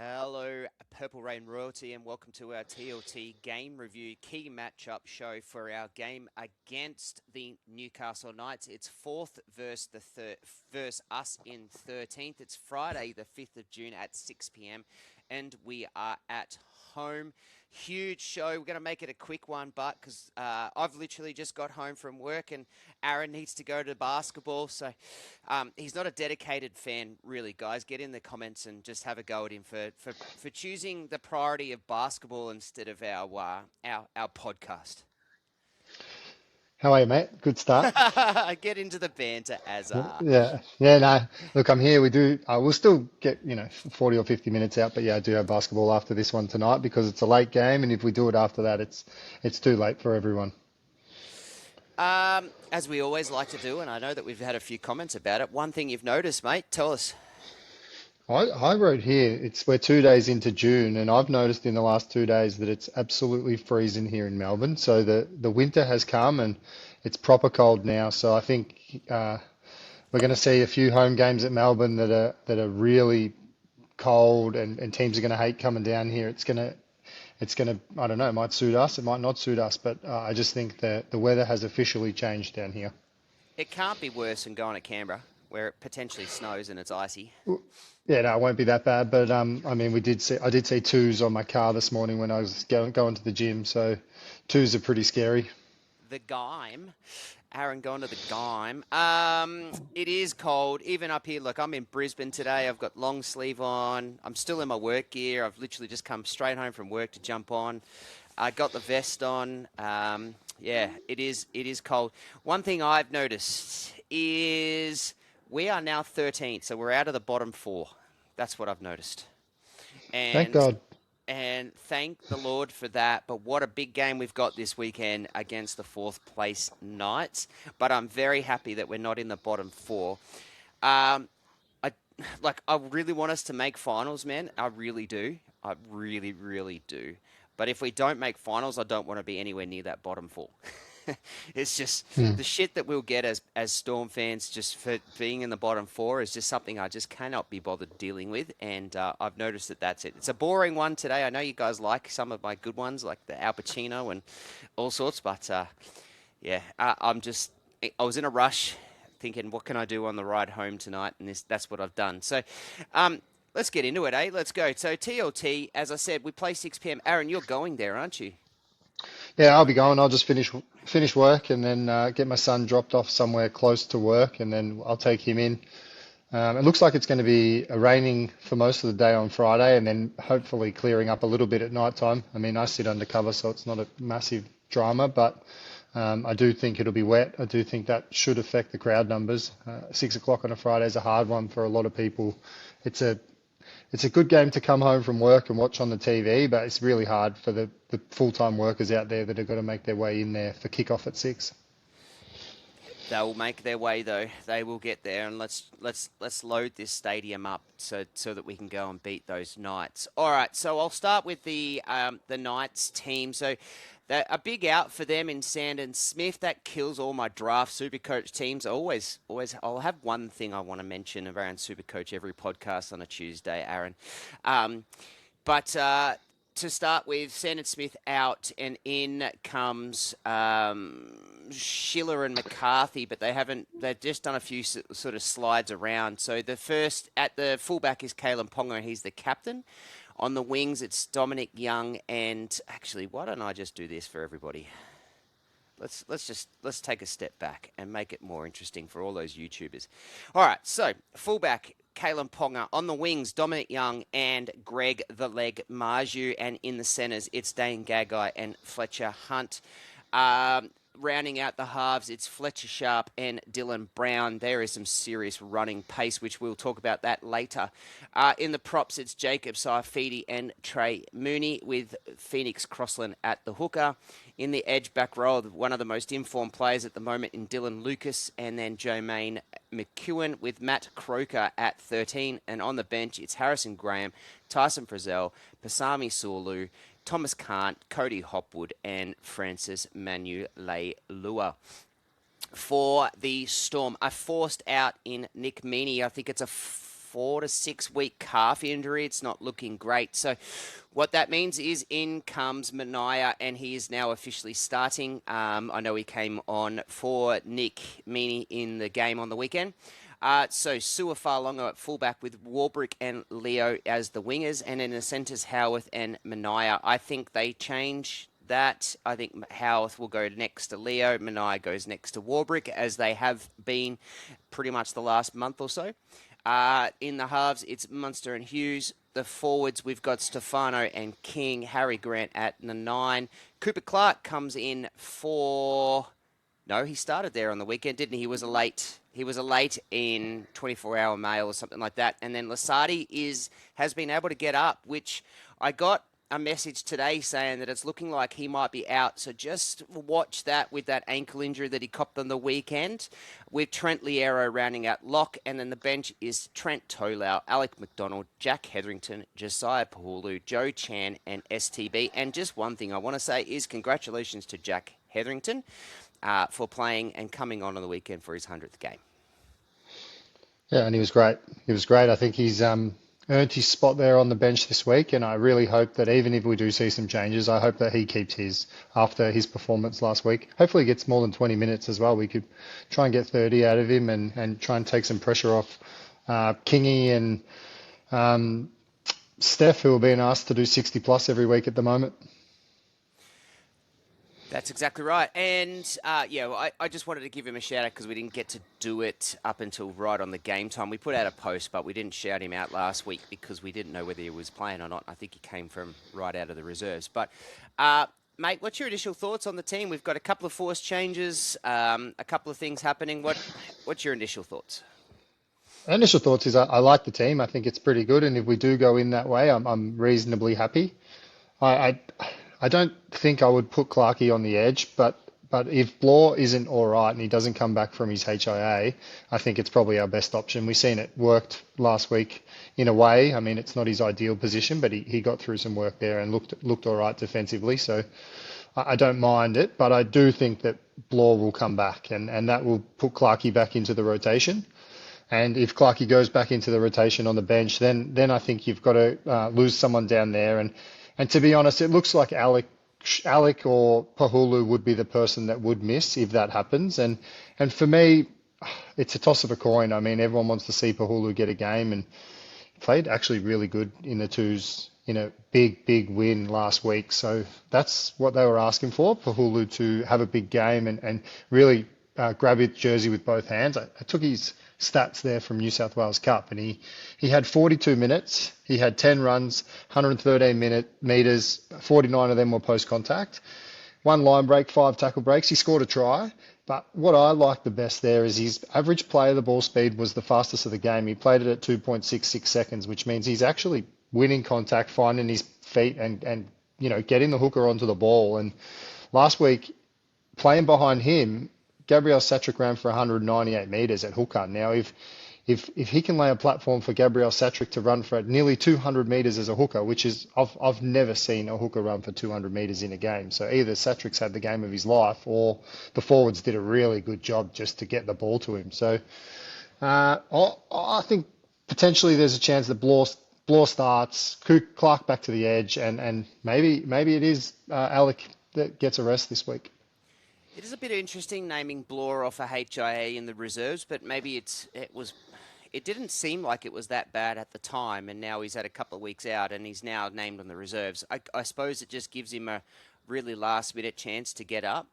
Hello, Purple Rain Royalty, and welcome to our TLT game review key matchup show for our game against the Newcastle Knights. It's fourth versus versus us in 13th. It's Friday, the 5th of June at 6 p.m. and we are at home. Huge show. We're going to make it a quick one, but because I've literally just got home from work and Aaron needs to go to basketball. So he's not a dedicated fan, really, guys. Get in the comments and just have a go at him for choosing the priority of basketball instead of our podcast. How are you, mate? Good start. Get into the banter, Azar. Yeah. No. Look, I'm here. We'll still get 40 or 50 minutes out, but yeah, I do have basketball after this one tonight because it's a late game, and if we do it after that, it's too late for everyone. As we always like to do, and I know that we've had a few comments about it. One thing you've noticed, mate, tell us. I wrote here, we're 2 days into June, and I've noticed in the last 2 days that it's absolutely freezing here in Melbourne. So the winter has come and it's proper cold now. So I think we're going to see a few home games at Melbourne that are really cold, and teams are going to hate coming down here. It's gonna I don't know, it might suit us, it might not suit us, but I just think that the weather has officially changed down here. It can't be worse than going to Canberra, where it potentially snows and it's icy. Yeah, no, it won't be that bad, but I mean, I did see twos on my car this morning when I was going to the gym, so twos are pretty scary. The Gime. Aaron going to the Gime. It is cold, even up here. Look, I'm in Brisbane today. I've got long sleeve on. I'm still in my work gear. I've literally just come straight home from work to jump on. I got the vest on. Yeah, it is cold. One thing I've noticed is we are now 13th, so we're out of the bottom four. That's what I've noticed. Thank And God. and thank the Lord for that. But what a big game we've got this weekend against the fourth place Knights. But I'm very happy that we're not in the bottom four. Um, I I really want us to make finals, man. I really do. I really, really do. But if we don't make finals, I don't want to be anywhere near that bottom four. It's just Hmm. the shit that we'll get as Storm fans just for being in the bottom four is just something I just cannot be bothered dealing with. And I've noticed that that's it. It's a boring one today. I know you guys like some of my good ones, like the Al Pacino and all sorts. But yeah, I was in a rush thinking, what can I do on the ride home tonight? And that's what I've done. So let's get into it, eh? Let's go. So TLT, as I said, we play 6 p.m. Aaron, you're going there, aren't you? Yeah, I'll be Home game. going. I'll just finish work and then get my son dropped off somewhere close to work, and then I'll take him in. It looks like it's going to be raining for most of the day on Friday, and then hopefully clearing up a little bit at night time. I mean, I sit undercover, so it's not a massive drama, but I do think it'll be wet. I do think that should affect the crowd numbers. 6 o'clock on a Friday is a hard one for a lot of people. It's a it's a good game to come home from work and watch on the TV, but it's really hard for the full-time workers out there that have got to make their way in there for kickoff at 6. They'll make their way though. They will get there, and let's load this stadium up so that we can go and beat those Knights. All right, so I'll start with the Knights team. So a big out for them in Sandon Smith. That kills all my draft Supercoach teams. I'll have one thing I want to mention around Supercoach every podcast on a Tuesday, Aaron. But to start with, Sandon Smith out, and in comes Schiller and McCarthy, but they've just done a few sort of slides around. So the first at the fullback is Kalen Ponga, and he's the captain. On the wings, it's Dominic Young, and actually, why don't I just do this for everybody? Let's take a step back and make it more interesting for all those YouTubers. All right, so fullback Kalen Ponga, on the wings Dominic Young and Greg the Leg Marju, and in the centres it's Dane Gagai and Fletcher Hunt. Rounding out the halves, it's Fletcher Sharp and Dylan Brown. There is some serious running pace, which we'll talk about that later. In the props, it's Jacob Saifidi and Trey Mooney, with Phoenix Crossland at the hooker. In the edge back row, one of the most informed players at the moment in Dylan Lucas, and then Jermaine McEwen with Matt Croker at 13. And on the bench, it's Harrison Graham, Tyson Frizzell, Pasami Sulu, Thomas Kant, Cody Hopwood, and Francis Manu Leilua. For the Storm, I forced out in Nick Meaney. I think it's a 4 to 6 week calf injury. It's not looking great. So what that means is in comes Mania, and he is now officially starting. I know he came on for Nick Meaney in the game on the weekend. So Suafalongo at fullback with Warbrick and Leo as the wingers, and in the centres Howarth and Mania. I think they change that. I think Howarth will go next to Leo. Mania goes next to Warbrick, as they have been pretty much the last month or so. In the halves, it's Munster and Hughes. The forwards, we've got Stefano and King. Harry Grant at the 9. Cooper Clark comes in for... No, he started there on the weekend, didn't he? He was a late in 24-hour mail or something like that. And then Lasardi has been able to get up, which I got a message today saying that it's looking like he might be out. So just watch that with that ankle injury that he copped on the weekend, with Trent Liero rounding out lock. And then the bench is Trent Tolau, Alec McDonald, Jack Hetherington, Josiah Pahulu, Joe Chan, and STB. And just one thing I want to say is congratulations to Jack Hetherington for playing and coming on the weekend for his 100th game. Yeah, and he was great. He was great. I think he's earned his spot there on the bench this week, and I really hope that even if we do see some changes, I hope that he keeps his after his performance last week. Hopefully he gets more than 20 minutes as well. We could try and get 30 out of him and try and take some pressure off Kingy and Steph, who are being asked to do 60 plus every week at the moment. That's exactly right. And, I just wanted to give him a shout out because we didn't get to do it up until right on the game time. We put out a post, but we didn't shout him out last week because we didn't know whether he was playing or not. I think he came from right out of the reserves. But, mate, what's your initial thoughts on the team? We've got a couple of forced changes, a couple of things happening. What's your initial thoughts? Initial thoughts is I like the team. I think it's pretty good, and if we do go in that way, I'm reasonably happy. I don't think I would put Clarkey on the edge, but if Blore isn't all right and he doesn't come back from his HIA, I think it's probably our best option. We've seen it worked last week in a way. I mean, it's not his ideal position, but he got through some work there and looked all right defensively. So I don't mind it, but I do think that Blore will come back, and that will put Clarkey back into the rotation. And if Clarkey goes back into the rotation on the bench, then I think you've got to lose someone down there. And to be honest, it looks like Alec or Pahulu would be the person that would miss if that happens. And for me, it's a toss of a coin. I mean, everyone wants to see Pahulu get a game, and played actually really good in the twos in a big win last week. So that's what they were asking for, Pahulu to have a big game and really grab his jersey with both hands. I took his stats there from New South Wales Cup, and he had 42 minutes, he had 10 runs, 113 meters, 49 of them were post contact, 1 line break, 5 tackle breaks. He scored a try, but what I liked the best there is his average play of the ball speed was the fastest of the game. He played it at 2.66 seconds, which means he's actually winning contact, finding his feet and getting the hooker onto the ball. And last week, playing behind him, Gabriel Satrick ran for 198 metres at hooker. Now, if he can lay a platform for Gabriel Satrick to run for nearly 200 metres as a hooker, which is I've never seen a hooker run for 200 metres in a game. So either Satrick's had the game of his life, or the forwards did a really good job just to get the ball to him. So I think potentially there's a chance that Blore starts, Clark back to the edge, and maybe it is Alec that gets a rest this week. It is a bit interesting naming Blore off a HIA in the reserves, but maybe it didn't seem like it was that bad at the time, and now he's had a couple of weeks out and he's now named on the reserves. I suppose it just gives him a really last-minute chance to get up.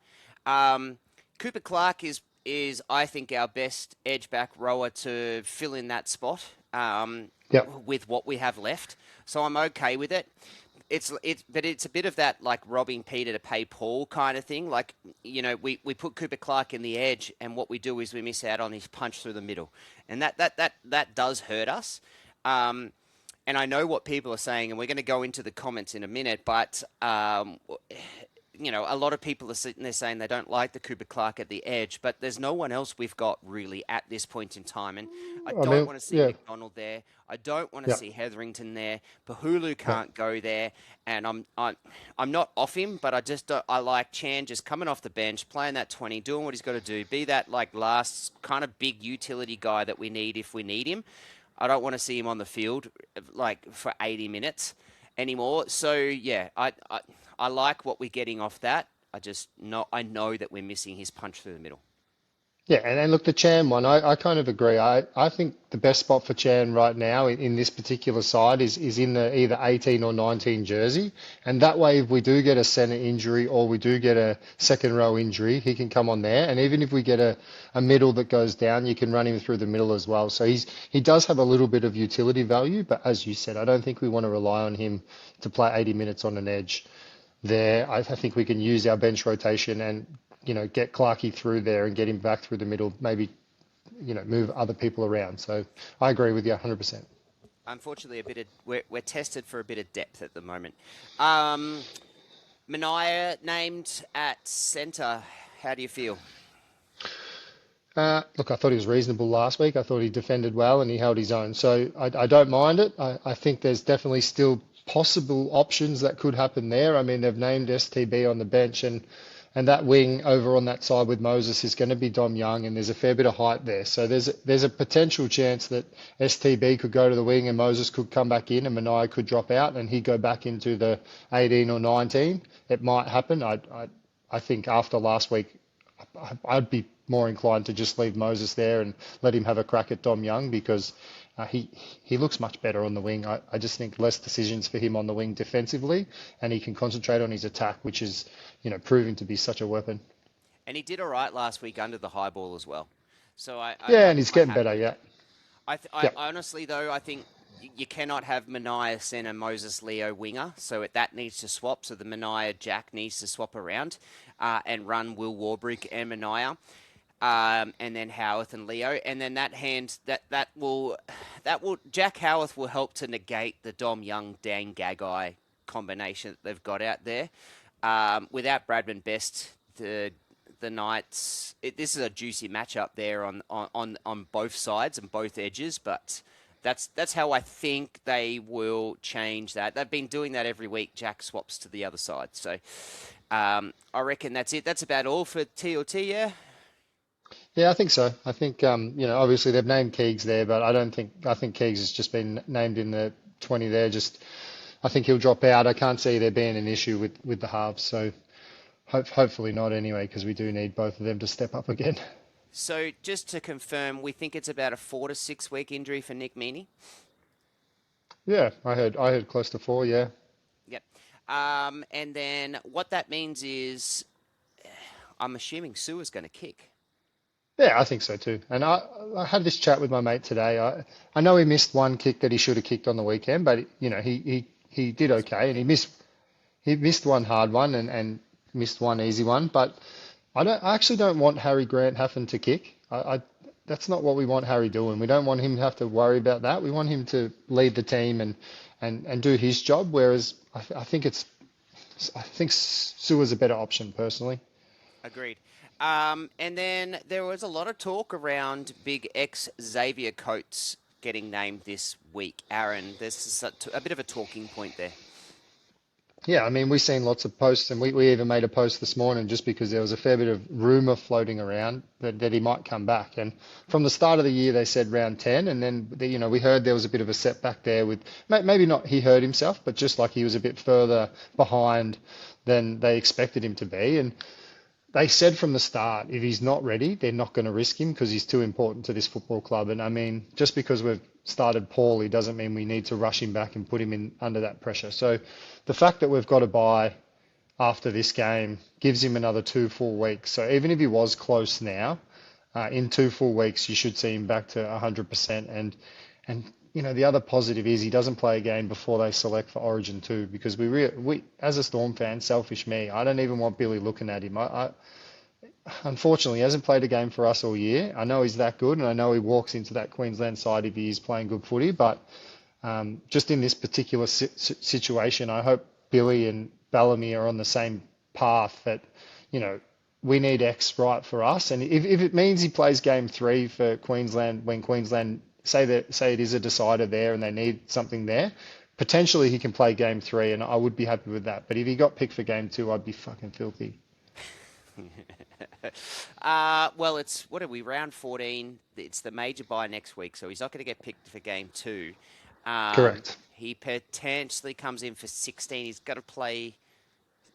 Cooper Clark is I think our best edge-back rower to fill in that spot with what we have left, so I'm okay with it. But it's a bit of that like robbing Peter to pay Paul kind of thing. Like, we put Cooper Clark in the edge, and what we do is we miss out on his punch through the middle, and that does hurt us. And I know what people are saying, and we're going to go into the comments in a minute, but a lot of people are sitting there saying they don't like the Cooper Clark at the edge, but there's no one else we've got really at this point in time. And I don't want to see McDonald there. I don't want to see Hetherington there. Pahulu can't go there. And I'm not off him, but I like Chan just coming off the bench, playing that 20, doing what he's got to do, be that like last kind of big utility guy that we need if we need him. I don't want to see him on the field like for 80 minutes anymore. So yeah, I like what we're getting off that. I know that we're missing his punch through the middle. Yeah, and look, the Chan one, I kind of agree. I think the best spot for Chan right now in this particular side is in the either 18 or 19 jersey. And that way, if we do get a centre injury or we do get a second row injury, he can come on there. And even if we get a middle that goes down, you can run him through the middle as well. So he does have a little bit of utility value, but as you said, I don't think we want to rely on him to play 80 minutes on an edge there. I think we can use our bench rotation and get Clarkey through there and get him back through the middle, maybe, move other people around. So I agree with you 100%. Unfortunately, we're tested for a bit of depth at the moment. Mania named at centre. How do you feel? Look, I thought he was reasonable last week. I thought he defended well and he held his own. So I don't mind it. I think there's definitely still possible options that could happen there. I mean, they've named STB on the bench and that wing over on that side with Moses is going to be Dom Young, and there's a fair bit of height there. So there's a potential chance that STB could go to the wing and Moses could come back in and Mania could drop out and he'd go back into the 18 or 19. It might happen. I think after last week, I'd be more inclined to just leave Moses there and let him have a crack at Dom Young because he looks much better on the wing. I just think less decisions for him on the wing defensively, and he can concentrate on his attack, which is proving to be such a weapon. And he did all right last week under the high ball as well. So yeah, and he's getting better. Yeah. I honestly though I think you cannot have Mania centre, Moses Leo winger. So that needs to swap. So the Mania Jack needs to swap around and run Will Warbrick and Mania. And then Howarth and Leo, and then that will Jack Howarth will help to negate the Dom Young Dan Gagai combination that they've got out there. Without Bradman Best, the Knights, this is a juicy matchup there on both sides and both edges, but that's how I think they will change that. They've been doing that every week. Jack swaps to the other side, so I reckon that's it. That's about all for TLT, yeah. Yeah, I think so. I think obviously they've named Keegs there, but I think Keegs has just been named in the 20 there. I think he'll drop out. I can't see there being an issue with the halves, so hopefully not anyway, because we do need both of them to step up again. So just to confirm, we think it's about a 4 to 6 week injury for Nick Meaney. Yeah, I heard close to 4. Yeah. Yep. And then what that means is, I'm assuming Sua's going to kick. Yeah, I think so too. And I had this chat with my mate today. I know he missed one kick that he should have kicked on the weekend, but he did okay, and he missed one hard one and missed one easy one. But I actually don't want Harry Grant having to kick. That's not what we want Harry doing. We don't want him to have to worry about that. We want him to lead the team and do his job. Whereas I think Sua's a better option personally. Agreed. And then there was a lot of talk around Big X Xavier Coates getting named this week. Aaron, there's a bit of a talking point there. Yeah, I mean, we've seen lots of posts, and we even made a post this morning just because there was a fair bit of rumour floating around that he might come back. And from the start of the year, they said round 10, and then we heard there was a bit of a setback there with maybe not he hurt himself, but just like he was a bit further behind than they expected him to be. And they said from the start, if he's not ready, they're not going to risk him because he's too important to this football club. And I mean, just because we've started poorly doesn't mean we need to rush him back and put him in under that pressure. So the fact that we've got a bye after this game gives him another 2 full weeks. So even if he was close now, in 2 full weeks, you should see him back to 100%. And the other positive is he doesn't play a game before they select for Origin 2 because we as a Storm fan, selfish me, I don't even want Billy looking at him. Unfortunately, he hasn't played a game for us all year. I know he's that good, and I know he walks into that Queensland side if he is playing good footy, but just in this particular situation, I hope Billy and Bellamy are on the same path that, we need X right for us. And if it means he plays game 3 for Queensland when Queensland say it is a decider there and they need something there, potentially he can play game 3 and I would be happy with that. But if he got picked for game 2, I'd be fucking filthy. Well, it's what are we, round 14? It's the major bye next week, so he's not going to get picked for game two. Correct. He potentially comes in for 16.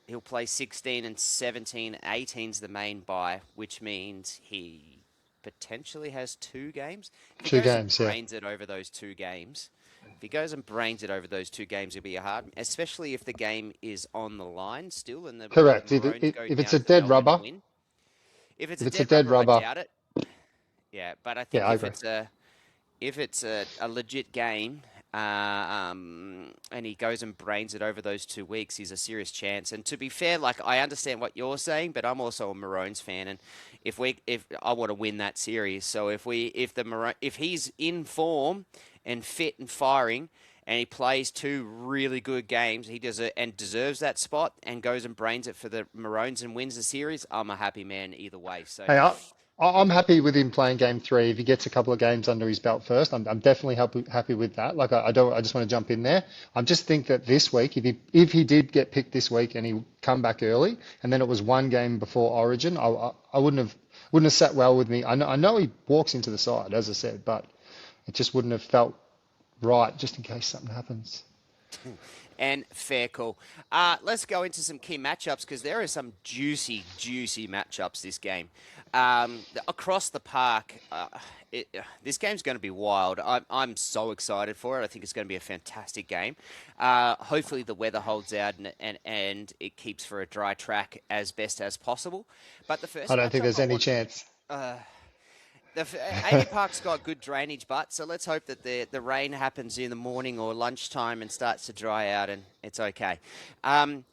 He'll play 16 and 17. 18's the main bye, which means he potentially has two games. If he Two goes and games, yeah. brains it over those two games, if he goes and brains it over those two games, it'll be a hard, especially if the game is on the line still and the Correct. Maroons go If it's down a to dead Melbourne and rubber, win. If it's if a it's a dead dead rubber, I rubber, doubt it. Yeah, but I yeah, think I agree. if it's a legit game, and he goes and brains it over those 2 weeks, he's a serious chance. And to be fair, like I understand what you're saying, but I'm also a Maroons fan, and if I want to win that series, so if he's in form and fit and firing, and he plays two really good games, he does it and deserves that spot, and goes and brains it for the Maroons and wins the series. I'm a happy man either way. So. Hey, I'm happy with him playing game three. If he gets a couple of games under his belt first, I'm definitely happy with that. Like I don't, I just want to jump in there. I just think that this week, if he did get picked this week and he come back early, and then it was one game before Origin, I wouldn't have sat well with me. I know he walks into the side, as I said, but it just wouldn't have felt right, just in case something happens. And fair call. Let's go into some key matchups because there are some juicy, juicy matchups this game. Across the park, this game's going to be wild. I'm so excited for it. I think it's going to be a fantastic game. Hopefully the weather holds out and it keeps for a dry track as best as possible. But the I first don't think matchup there's I any want. chance. Uh, AAMI Park's got good drainage, so let's hope that the rain happens in the morning or lunchtime and starts to dry out, and it's okay. Um,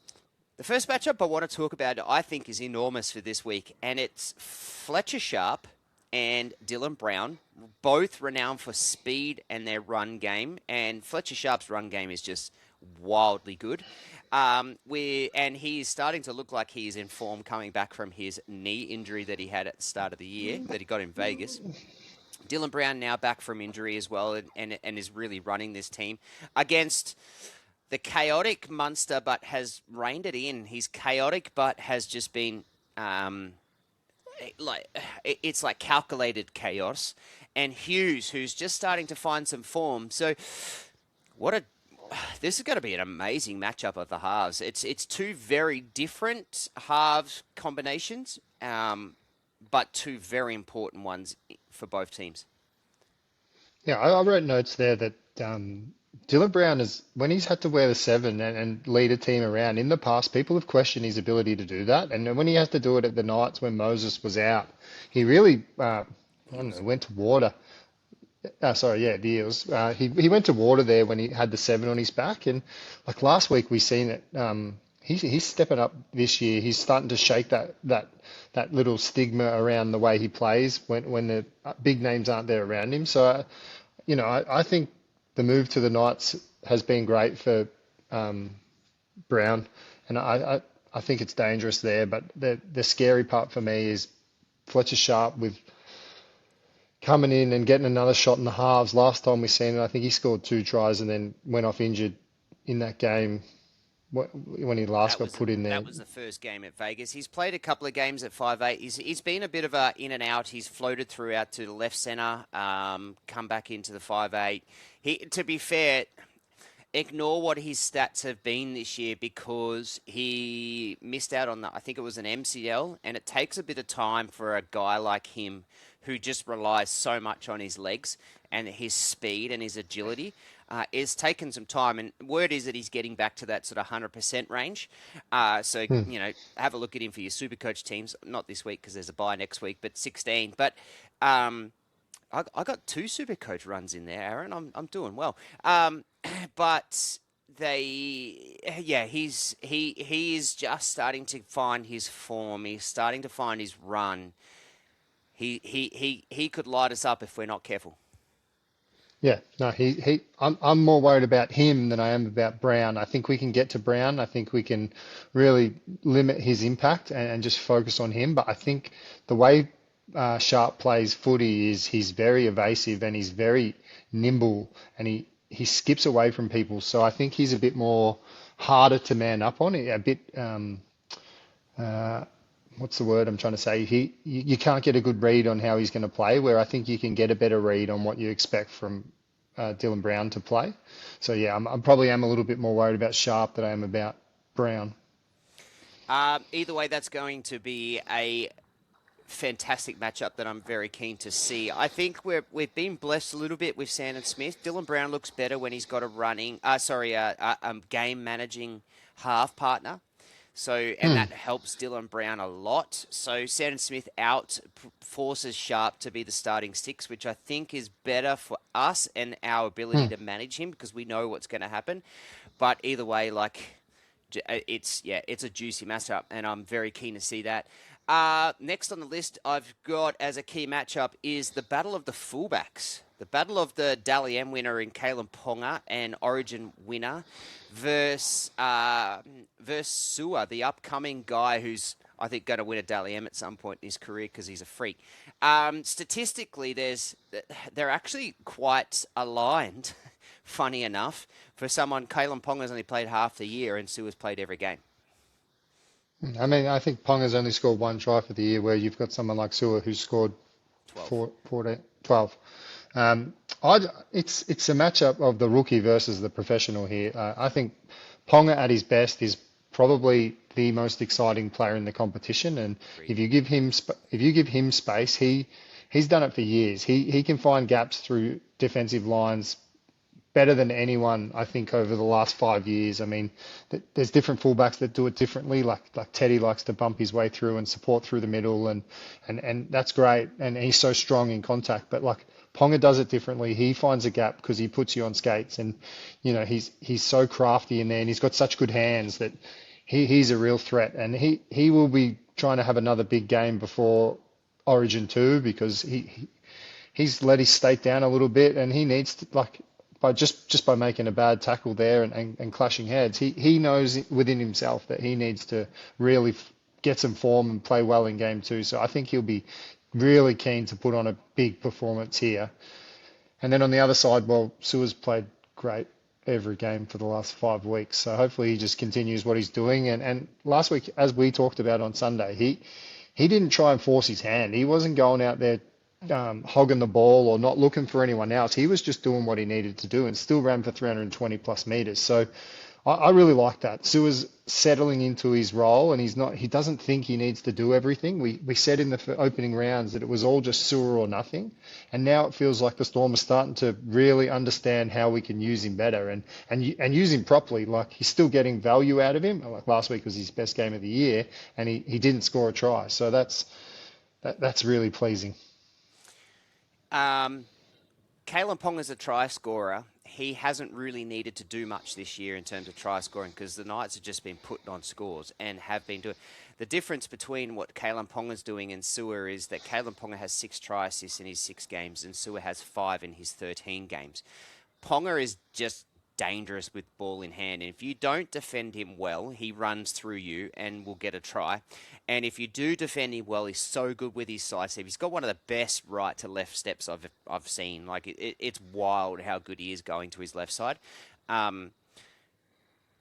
the first matchup I want to talk about, I think, is enormous for this week, and it's Fletcher Sharp and Dylan Brown, both renowned for speed and their run game, and Fletcher Sharp's run game is just wildly good. And he's starting to look like he's in form coming back from his knee injury that he had at the start of the year, that he got in Vegas. Dylan Brown now back from injury as well and is really running this team against the chaotic Munster, but has reined it in. He's chaotic, but has just been like it's like calculated chaos. And Hughes, who's just starting to find some form. So what a this is going to be an amazing matchup of the halves. It's two very different halves combinations, but two very important ones for both teams. Yeah, I wrote notes there that Dylan Brown is when he's had to wear the seven and lead a team around in the past, people have questioned his ability to do that. And when he has to do it at the nights when Moses was out, he really, I don't know, Eels. went to water. Sorry, yeah, the Eels. He went to water there when he had the seven on his back, and like last week we seen it. He's stepping up this year. He's starting to shake that little stigma around the way he plays when the big names aren't there around him. So, I think the move to the Knights has been great for Brown, and I think it's dangerous there. But the scary part for me is Fletcher Sharp with coming in and getting another shot in the halves. Last time we seen it, I think he scored two tries and then went off injured in that game when he last got put in there. That was the first game at Vegas. He's played a couple of games at 5'8". He's been a bit of a in and out. He's floated throughout to the left centre, come back into the 5'8". To be fair, ignore what his stats have been this year because he missed out on I think it was an MCL, and it takes a bit of time for a guy like him who just relies so much on his legs and his speed and his agility. It's taken some time, and word is that he's getting back to that sort of 100% range. So, Hmm. have a look at him for your Supercoach teams. Not this week because there's a bye next week, but 16. But um, I got two Supercoach runs in there, Aaron. I'm doing well. But he is just starting to find his form. He's starting to find his run. He could light us up if we're not careful. Yeah, no, I'm more worried about him than I am about Brown. I think we can get to Brown. I think we can really limit his impact and just focus on him. But I think the way Sharp plays footy is he's very evasive and he's very nimble and he skips away from people. So I think he's a bit more harder to man up on, a bit what's the word I'm trying to say? You can't get a good read on how he's going to play, where I think you can get a better read on what you expect from Dylan Brown to play. So yeah, I probably am a little bit more worried about Sharp than I am about Brown. Either way, that's going to be a fantastic matchup that I'm very keen to see. I think we've been blessed a little bit with Sandon Smith. Dylan Brown looks better when he's got a game managing half partner. So, and Hmm. that helps Dylan Brown a lot. So, Sandon Smith out forces Sharp to be the starting six, which I think is better for us and our ability Hmm. to manage him because we know what's going to happen. But either way, it's a juicy matchup, and I'm very keen to see that. Next on the list, I've got as a key matchup is the battle of the fullbacks, the battle of the Dally M winner in Kalen Ponga and Origin winner versus Sua, the upcoming guy who's I think going to win a Dally M at some point in his career because he's a freak. Statistically, they're actually quite aligned. Funny enough, for someone, Kalen Ponga's only played half the year and Sua's played every game. I mean, I think Ponga's only scored one try for the year, where you've got someone like Sua who's scored 12. 12. Um, it's a matchup of the rookie versus the professional here. I think Ponga at his best is probably the most exciting player in the competition, and Agreed. if you give him space, he's done it for years. He can find gaps through defensive lines better than anyone, I think, over the last 5 years. I mean, there's different fullbacks that do it differently. Like Teddy likes to bump his way through and support through the middle, and that's great. And he's so strong in contact. But like Ponga does it differently. He finds a gap because he puts you on skates, and he's so crafty in there, and he's got such good hands that he's a real threat. And he will be trying to have another big game before Origin 2 because he's let his state down a little bit, and he needs to by just by making a bad tackle there and clashing heads, he knows within himself that he needs to really get some form and play well in game 2. So I think he'll be really keen to put on a big performance here. And then on the other side, well, Sua's played great every game for the last 5 weeks. So hopefully he just continues what he's doing. And last week, as we talked about on Sunday, he didn't try and force his hand. He wasn't going out there hogging the ball or not looking for anyone else. He was just doing what he needed to do and still ran for 320 plus meters. So I really like that. Sua's settling into his role, and he doesn't think he needs to do everything. We said in the opening rounds that it was all just Sua or nothing, and now it feels like the Storm are starting to really understand how we can use him better and use him properly. Like, he's still getting value out of him. Like last week was his best game of the year, and he didn't score a try. So that's really pleasing. Um, Kalen Pong is a try scorer. He hasn't really needed to do much this year in terms of try scoring because the Knights have just been putting on scores and have been doing. The difference between what Kalen Ponga is doing and Sua is that Kalen Ponga has 6 try assists in his 6 games and Sua has 5 in his 13 games. Ponga is just dangerous with ball in hand. And if you don't defend him well, he runs through you and will get a try. And if you do defend him well, he's so good with his side step. He's got one of the best right to left steps I've seen. Like it's wild how good he is going to his left side. Um,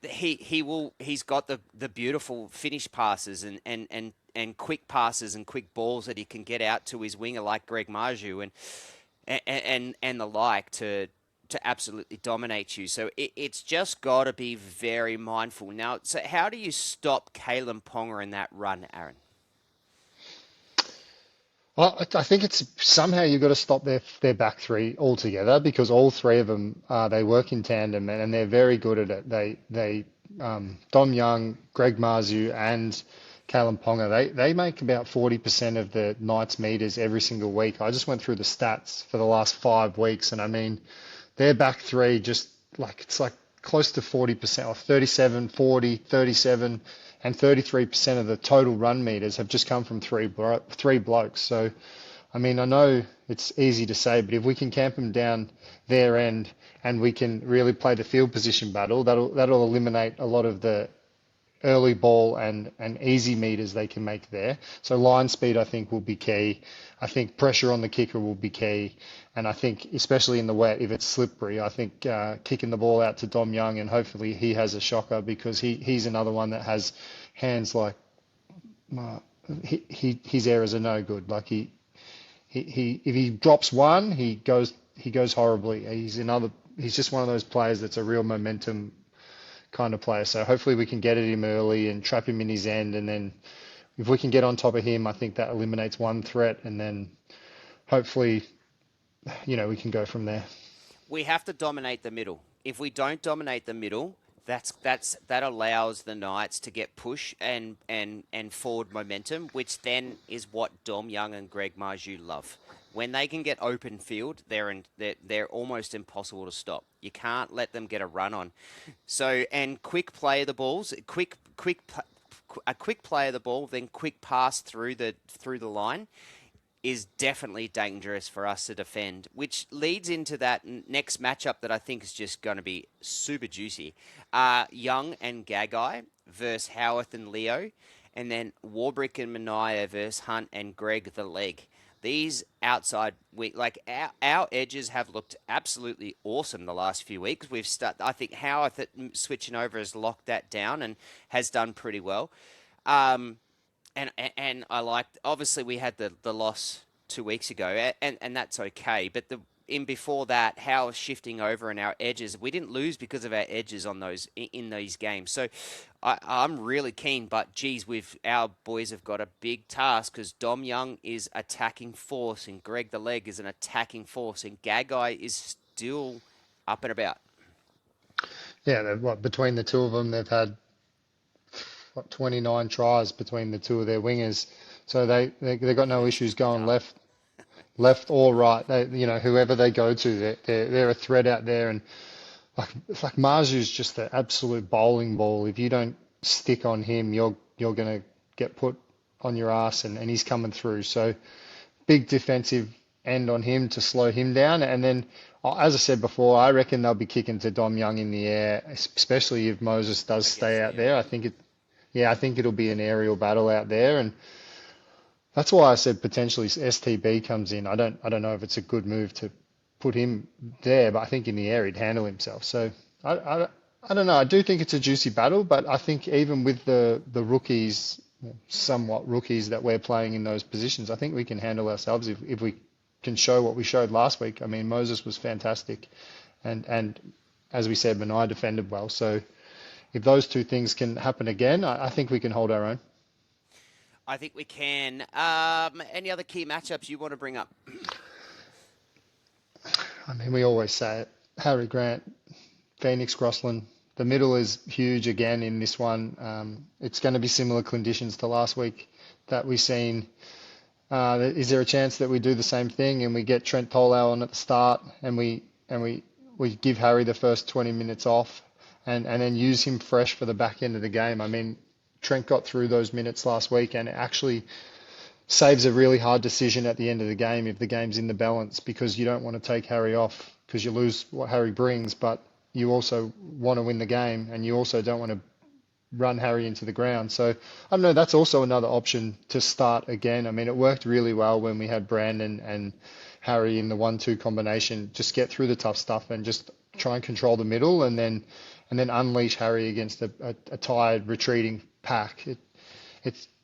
he's got the beautiful finish passes and quick passes and quick balls that he can get out to his winger like Greg Marju and the like to absolutely dominate you. So it's just got to be very mindful. Now, so how do you stop Kalen Ponga in that run, Aaron? Well, I think it's somehow you've got to stop their back three altogether because all three of them they work in tandem and they're very good at it. They Dom Young, Greg Marzu, and Kalen Ponga they make about 40% of the Knights meters every single week. I just went through the stats for the last 5 weeks, and I mean their back three just like it's like close to 40% or 37, 40, 37 and 33% of the total run meters have just come from three blokes. So, I mean, I know it's easy to say, but if we can camp them down their end and we can really play the field position battle, that'll eliminate a lot of the early ball and easy meters they can make there. So line speed, I think, will be key. I think pressure on the kicker will be key. And I think, especially in the wet, if it's slippery, I think kicking the ball out to Dom Young and hopefully he has a shocker because he's another one that has hands like his errors are no good. Like he if he drops one, he goes horribly. He's just one of those players that's a real momentum kind of player. So hopefully we can get at him early and trap him in his end, and then if we can get on top of him, I think that eliminates one threat, and then hopefully, we can go from there. We have to dominate the middle. If we don't dominate the middle, that allows the Knights to get push and forward momentum, which then is what Dom Young and Greg Marju love. When they can get open field, they're almost impossible to stop. You can't let them get a run on. So, and quick play of the balls, a quick play of the ball, then quick pass through the line is definitely dangerous for us to defend, which leads into that next matchup that I think is just going to be super juicy. Young and Gagai versus Howarth and Leo, and then Warbrick and Mania versus Hunt and Greg the Leg. These outside, our edges have looked absolutely awesome the last few weeks. I think Howarth switching over has locked that down and has done pretty well. And I liked, obviously we had the loss 2 weeks ago, and that's okay. But before that, how shifting over in our edges, we didn't lose because of our edges on those in these games. So I'm really keen. But geez, our boys have got a big task because Dom Young is attacking force, and Greg the Leg is an attacking force, and Gagai is still up and about. Yeah, between the two of them, they've had 29 tries between the two of their wingers, so they got no issues going left or right. Whoever they go to, they're a threat out there, and like Marzu's just the absolute bowling ball. If you don't stick on him, you're gonna get put on your ass, and he's coming through. So big defensive end on him to slow him down, and then. As I said before, I reckon they'll be kicking to Dom Young in the air, especially if Moses does stay out there. I think it'll be an aerial battle out there, and that's why I said potentially STB comes in. I don't know if it's a good move to put him there, but I think in the air he'd handle himself. So I don't know. I do think it's a juicy battle, but I think even with the rookies, somewhat rookies that we're playing in those positions, I think we can handle ourselves if we can show what we showed last week. I mean, Moses was fantastic, and as we said, Manai defended well. So if those two things can happen again, I think we can hold our own. I think we can. Any other key matchups you want to bring up? I mean, we always say it. Harry Grant, Phoenix Crossland. The middle is huge again in this one. It's going to be similar conditions to last week that we've seen. Is there a chance that we do the same thing and we get Trent Tolau on at the start and we give Harry the first 20 minutes off and then use him fresh for the back end of the game? I mean, Trent got through those minutes last week, and it actually saves a really hard decision at the end of the game if the game's in the balance, because you don't want to take Harry off because you lose what Harry brings, but you also want to win the game, and you also don't want to run Harry into the ground. So I don't know, that's also another option to start again. I mean, it worked really well when we had Brandon and Harry in the 1-2 combination. Just get through the tough stuff and just try and control the middle, and then unleash Harry against a tired, retreating pack.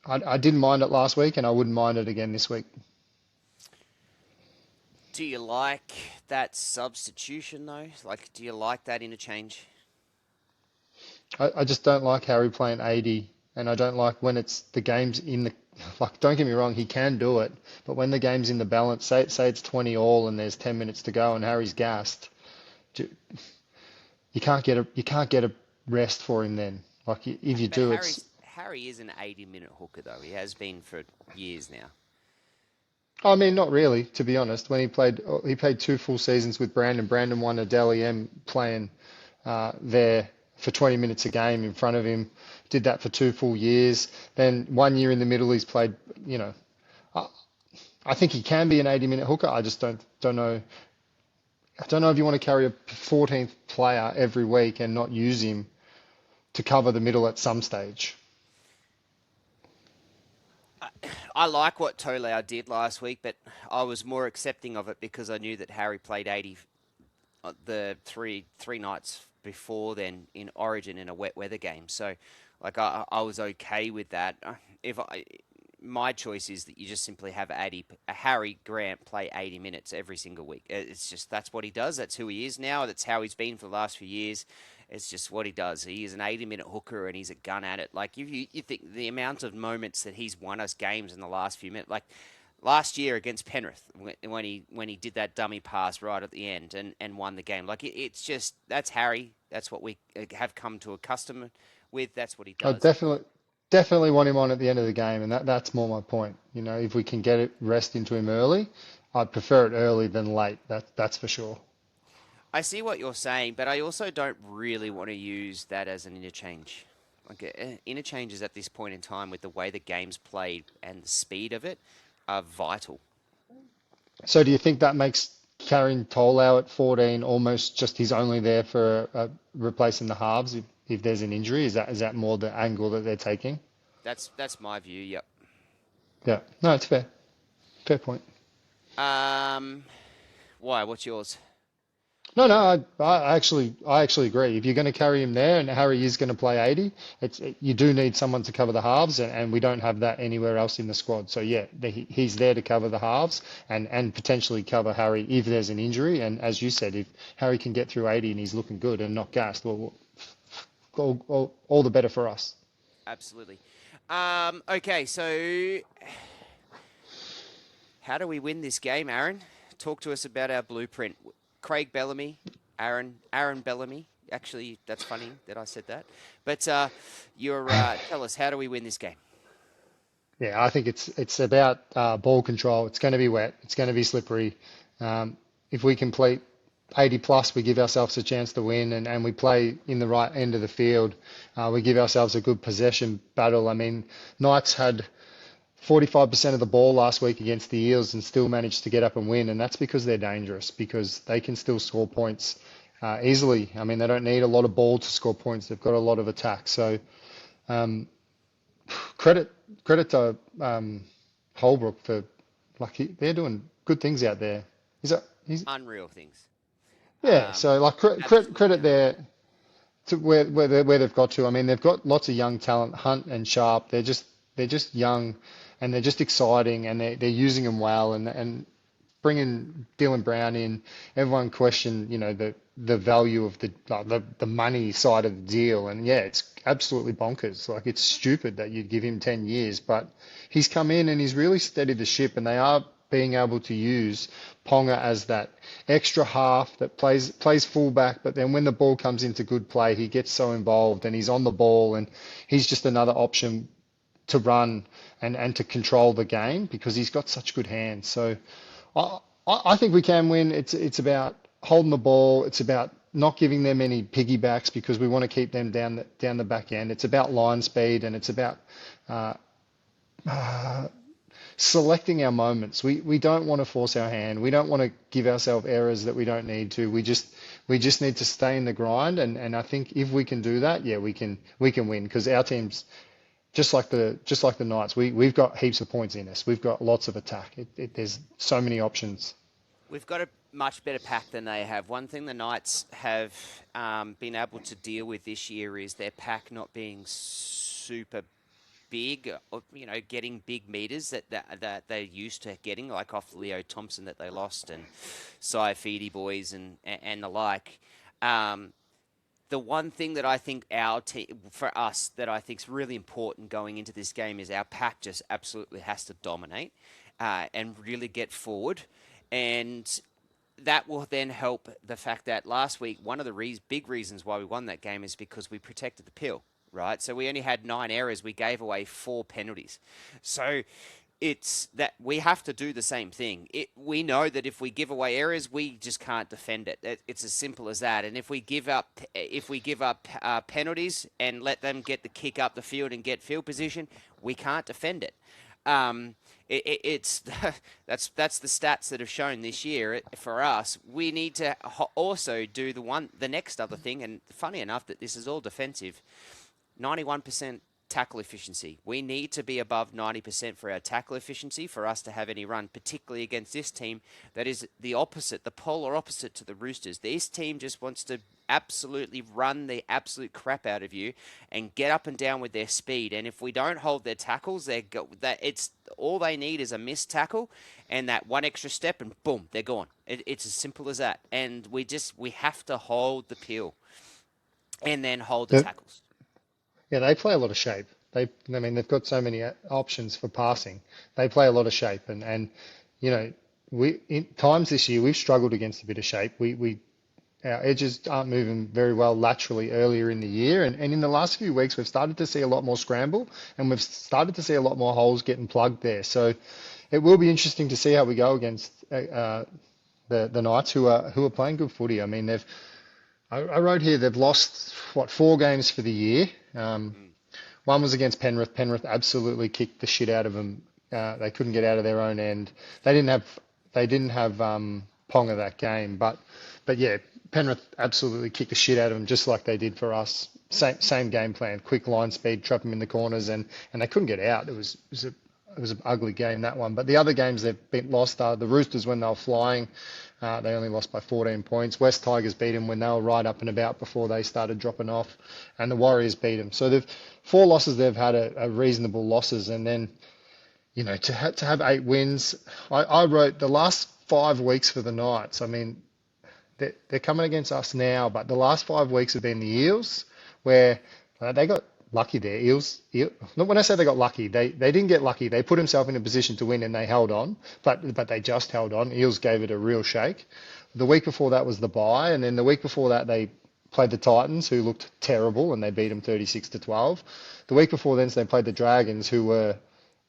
I didn't mind it last week, and I wouldn't mind it again this week. Do you like that substitution though? Like, do you like that interchange? I just don't like Harry playing 80, and I don't like when it's the game's in the, like, don't get me wrong, he can do it, but when the game's in the balance, say it's 20 all and there's 10 minutes to go and Harry's gassed, you can't get a rest for him then. Like, if you But do, it's. Harry is an 80-minute hooker though. He has been for years now. I mean, not really, to be honest. When he played 2 full seasons with Brandon. Brandon won a Dally M playing there for 20 minutes a game in front of him. Did that for 2 full years. Then 1 year in the middle, he's played. I think he can be an 80-minute hooker. I just don't know. I don't know if you want to carry a 14th player every week and not use him to cover the middle at some stage. I like what Tolau did last week, but I was more accepting of it because I knew that Harry played 80 the three nights before then in Origin in a wet weather game. So, like, I was okay with that. my choice is that you just simply have Harry Grant play 80 minutes every single week. It's just that's what he does. That's who he is now. That's how he's been for the last few years. It's just what he does. He is an 80-minute hooker and he's a gun at it. Like you think the amount of moments that he's won us games in the last few minutes, like last year against Penrith when he did that dummy pass right at the end and won the game. Like it's just that's Harry. That's what we have come to accustom with. That's what he I does. definitely want him on at the end of the game, and that's more my point. You know, if we can get rest into him early, I'd prefer it early than late. That's for sure. I see what you're saying, but I also don't really want to use that as an interchange. Like interchanges at this point in time, with the way the game's played and the speed of it, are vital. So do you think that makes carrying Tolau at 14 almost just he's only there for replacing the halves if there's an injury? Is that more the angle that they're taking? That's my view. Yep. Yeah, no, it's fair. Fair point. Why? What's yours? No, I actually agree. If you're going to carry him there and Harry is going to play 80, you do need someone to cover the halves, and we don't have that anywhere else in the squad. So yeah, he's there to cover the halves and potentially cover Harry if there's an injury. And as you said, if Harry can get through 80 and he's looking good and not gassed, well, all the better for us. Absolutely. Okay, so how do we win this game, Aaron? Talk to us about our blueprint. Craig Bellamy, Aaron Bellamy. Actually, that's funny that I said that. But tell us, how do we win this game? Yeah, I think it's about ball control. It's going to be wet. It's going to be slippery. If we complete 80 plus, we give ourselves a chance to win, and we play in the right end of the field. We give ourselves a good possession battle. I mean, Knights had 45% of the ball last week against the Eels and still managed to get up and win, and that's because they're dangerous, because they can still score points easily. I mean, they don't need a lot of ball to score points. They've got a lot of attack. So um, credit to Holbrook for they're doing good things out there. He's Unreal things. yeah. So credit there to where they've got to. I mean, they've got lots of young talent, Hunt and Sharp. They're just young, and they're just exciting, and they're using them well, and bringing Dylan Brown in. Everyone questioned, the value of the money side of the deal, and yeah, it's absolutely bonkers. Like it's stupid that you'd give him 10 years, but he's come in and he's really steadied the ship, and they are being able to use Ponga as that extra half that plays fullback, but then when the ball comes into good play, he gets so involved and he's on the ball, and he's just another option to run and to control the game because he's got such good hands. So I think we can win. It's about holding the ball. It's about not giving them any piggybacks because we want to keep them down the back end. It's about line speed, and it's about selecting our moments. We don't want to force our hand. We don't want to give ourselves errors that we don't need to. We just need to stay in the grind, and I think if we can do that, yeah, we can win because our team's just like the Knights, we've got heaps of points in us. We've got lots of attack. There's so many options. We've got a much better pack than they have. One thing the Knights have been able to deal with this year is their pack not being super big, or, getting big meters that they're used to getting, like off Leo Thompson that they lost, and Cy Feedy boys and the like. The one thing that I think for us that I think is really important going into this game is our pack just absolutely has to dominate and really get forward, and that will then help the fact that last week one of the big reasons why we won that game is because we protected the pill, right? So we only had 9 errors. We gave away 4 penalties. So it's that we have to do the same thing. We know that if we give away errors, we just can't defend it. It's as simple as that. And if we give up penalties and let them get the kick up the field and get field position, we can't defend it. It's that's the stats that have shown this year for us. We need to also do the next other thing. And funny enough, that this is all defensive. 91% tackle efficiency. We need to be above 90% for our tackle efficiency for us to have any run, particularly against this team that is the opposite, the polar opposite to the Roosters. This team just wants to absolutely run the absolute crap out of you and get up and down with their speed. And if we don't hold their tackles, it's all they need is a missed tackle and that one extra step, and boom, they're gone. It's as simple as that. And we have to hold the peel and then hold the The- tackles. yeah, they play a lot of shape. I mean, they've got so many options for passing. They play a lot of shape, and you know, we in times this year we've struggled against a bit of shape. We our edges aren't moving very well laterally earlier in the year, and in the last few weeks we've started to see a lot more scramble, and we've started to see a lot more holes getting plugged there. So it will be interesting to see how we go against the Knights, who are playing good footy. I mean, I wrote here they've lost what 4 games for the year. One was against Penrith. Penrith absolutely kicked the shit out of them. They couldn't get out of their own end. They didn't have Ponga that game, but yeah, Penrith absolutely kicked the shit out of them just like they did for us. Same game plan, quick line speed, trap them in the corners, and they couldn't get out. It was an ugly game, that one. But the other games they've been lost are the Roosters when they were flying. They only lost by 14 points. West Tigers beat them when they were right up and about before they started dropping off. And the Warriors beat them. So 4 losses they've had are reasonable losses. And then, to have 8 wins, I wrote the last 5 weeks for the Knights. I mean, they're coming against us now, but the last 5 weeks have been the Eels, where they got lucky there. When I say they got lucky, they didn't get lucky. They put themselves in a position to win and they held on, but they just held on. Eels gave it a real shake. The week before that was the bye, and then the week before that they played the Titans, who looked terrible, and they beat them 36-12. The week before then, they played the Dragons, who were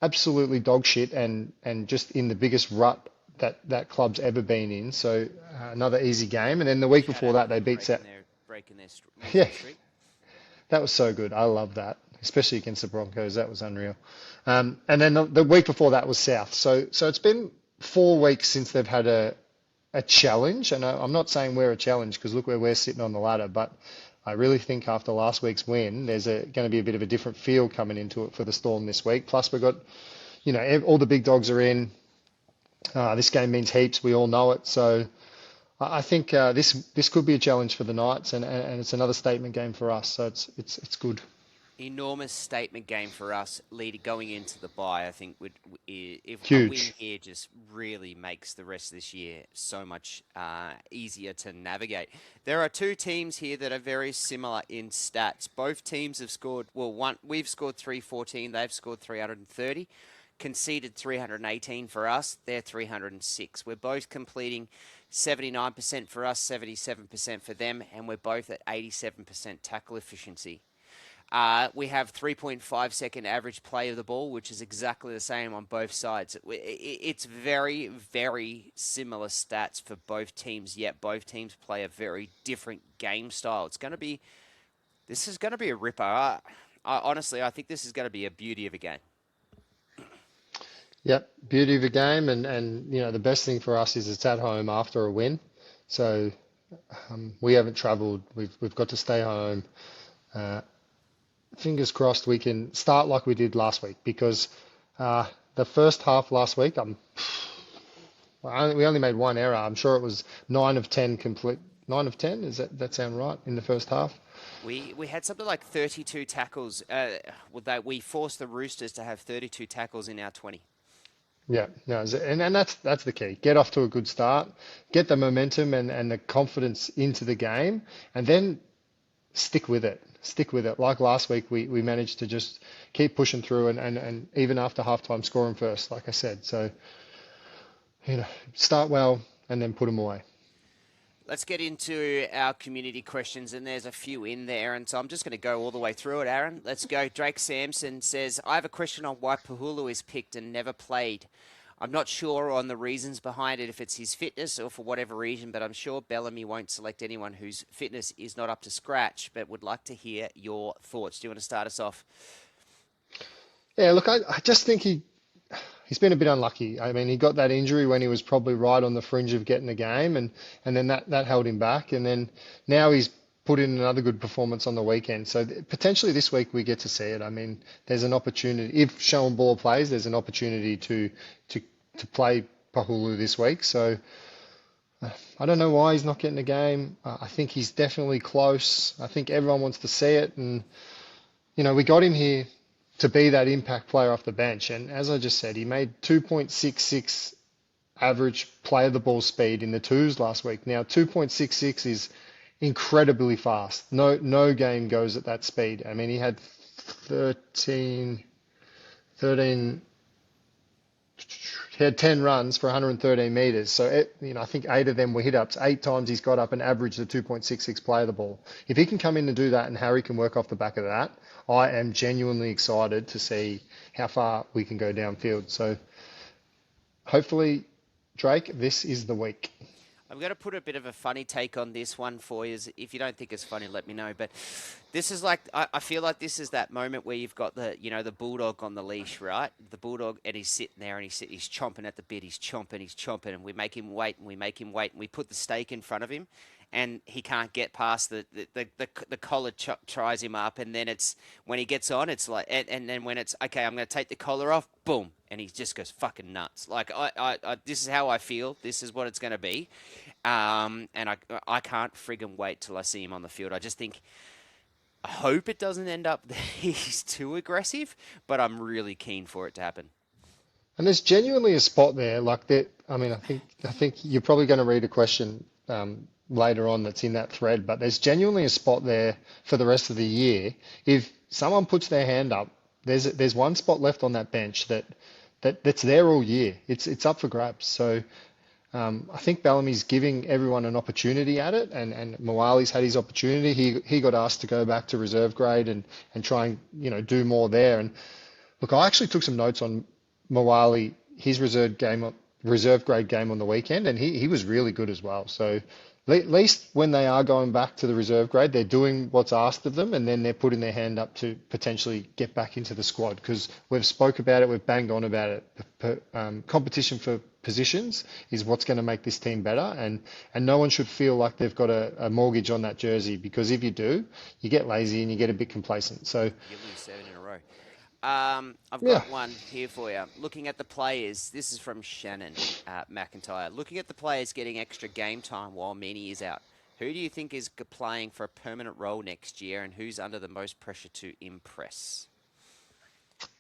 absolutely dog shit and just in the biggest rut that club's ever been in. So another easy game, and then the week Shout before out that to they them beat South. breaking their Yeah, losing streak. that was so good. I love that, especially against the Broncos. That was unreal. And then the week before that was South. So it's been 4 weeks since they've had a challenge. And I'm not saying we're a challenge because look where we're sitting on the ladder. But I really think after last week's win, there's going to be a bit of a different feel coming into it for the Storm this week. Plus we've got, all the big dogs are in. This game means heaps. We all know it. So I think this could be a challenge for the Knights, and it's another statement game for us. So it's good. Enormous statement game for us going into the bye. I think if a win Huge. here just really makes the rest of this year so much easier to navigate. There are 2 teams here that are very similar in stats. Both teams have scored, we've scored 314, they've scored 330. Conceded 318 for us, they're 306. We're both completing 79% for us, 77% for them, and we're both at 87% tackle efficiency. We have 3.5 second average play of the ball, which is exactly the same on both sides. It's very, very similar stats for both teams, yet both teams play a very different game style. This is going to be a ripper. Honestly, I think this is going to be a beauty of a game. Yep, beauty of the game, and the best thing for us is it's at home after a win. So we haven't travelled. We've got to stay home. Fingers crossed we can start like we did last week because the first half last week, we only made 1 error. I'm sure it was 9 of 10 complete. 9 of 10, is that sound right in the first half? We had something like 32 tackles. We forced the Roosters to have 32 tackles in our 20. Yeah, no, and that's the key. Get off to a good start, get the momentum and the confidence into the game, and then stick with it. Stick with it. Like last week, we managed to just keep pushing through and even after halftime scoring first, like I said. So, start well and then put them away. Let's get into our community questions, and there's a few in there, and so I'm just going to go all the way through it, Aaron. Let's go. Drake Sampson says, I have a question on why Pahulu is picked and never played. I'm not sure on the reasons behind it, if it's his fitness or for whatever reason, but I'm sure Bellamy won't select anyone whose fitness is not up to scratch, but would like to hear your thoughts. Do you want to start us off? Yeah, look, I just think he's been a bit unlucky. I mean, he got that injury when he was probably right on the fringe of getting a game, and then that held him back. And then now he's put in another good performance on the weekend. So potentially this week we get to see it. I mean, there's an opportunity. If Sean Ball plays, there's an opportunity to to play Pahulu this week. So I don't know why he's not getting a game. I think he's definitely close. I think everyone wants to see it, and we got him here to be that impact player off the bench. And as I just said, he made 2.66 average play of the ball speed in the twos last week. Now, 2.66 is incredibly fast. No game goes at that speed. I mean, he had 13, he had 10 runs for 113 meters. So, I think 8 of them were hit ups. 8 times he's got up and averaged the 2.66 play of the ball. If he can come in and do that and Harry can work off the back of that, I am genuinely excited to see how far we can go downfield. So, hopefully, Drake, this is the week. I'm going to put a bit of a funny take on this one for you. If you don't think it's funny, let me know. But this is like, I feel like this is that moment where you've got the bulldog on the leash, right? The bulldog, and he's sitting there and he's chomping at the bit. He's chomping, and we make him wait, and we put the steak in front of him, and he can't get past the collar tries him up, and then it's when he gets on, it's like, and then when it's okay, I'm going to take the collar off, boom, and he just goes fucking nuts. Like I this is how I feel. This is what it's going to be, and I can't friggin' wait till I see him on the field. I just think. I hope it doesn't end up that he's too aggressive, but I'm really keen for it to happen. And there's genuinely a spot there, like that. I mean, I think you're probably going to read a question later on that's in that thread, but there's genuinely a spot there for the rest of the year. If someone puts their hand up, there's one spot left on that bench that's there all year. It's up for grabs. So I think Bellamy's giving everyone an opportunity at it, and Moali's had his opportunity. He got asked to go back to reserve grade and try and do more there. And look, I actually took some notes on Moali, his reserve grade game on the weekend, and he was really good as well. So at least when they are going back to the reserve grade, they're doing what's asked of them, and then they're putting their hand up to potentially get back into the squad, because we've spoke about it, we've banged on about it. Competition for positions is what's going to make this team better, and no one should feel like they've got a mortgage on that jersey, because if you do, you get lazy and you get a bit complacent. So you lose 7 in a row. I've yeah, got one here for you. Looking at the players, this is from Shannon McIntyre. Looking at the players getting extra game time while Meany is out, who do you think is playing for a permanent role next year, and who's under the most pressure to impress?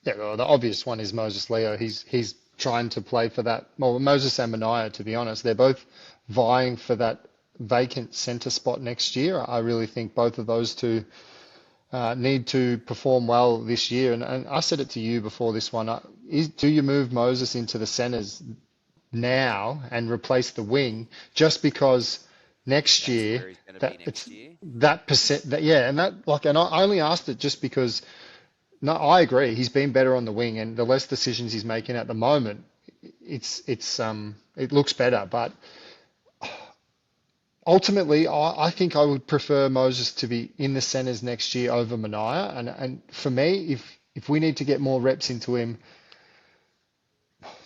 well, the obvious one is Moses Leo. He's trying to play for that. Well, Moses and Mania, to be honest, they're both vying for that vacant centre spot next year. I really think both of those two need to perform well this year. And I said it to you before this one. Do you move Moses into the centres now and replace the wing just because next year Where he's going to be next year? that percent that yeah, and I only asked it just because no, I agree. He's been better on the wing, and the less decisions he's making at the moment, it looks better. But ultimately, I think I would prefer Moses to be in the centres next year over Mania. And for me, if we need to get more reps into him,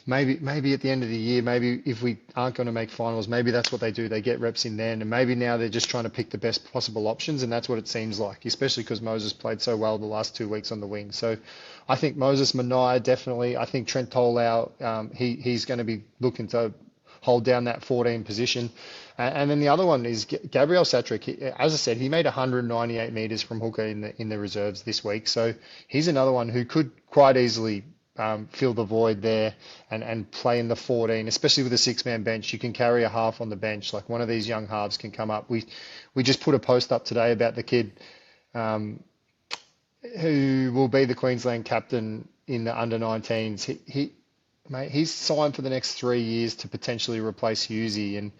maybe at the end of the year, maybe if we aren't going to make finals, maybe that's what they do. They get reps in then, and maybe now they're just trying to pick the best possible options, and that's what it seems like, especially because Moses played so well the last 2 weeks on the wing. So I think Moses, Mania, definitely. I think Trent Tolau, he's going to be looking to hold down that 14 position. And then the other one is Gabriel Satrick. As I said, he made 198 metres from hooker in the reserves this week. So he's another one who could quite easily fill the void there and play in the 14, especially with a 6-man bench. You can carry a half on the bench. Like one of these young halves can come up. We just put a post up today about the kid who will be the Queensland captain in the under-19s. He's signed for the next 3 years to potentially replace Husey, and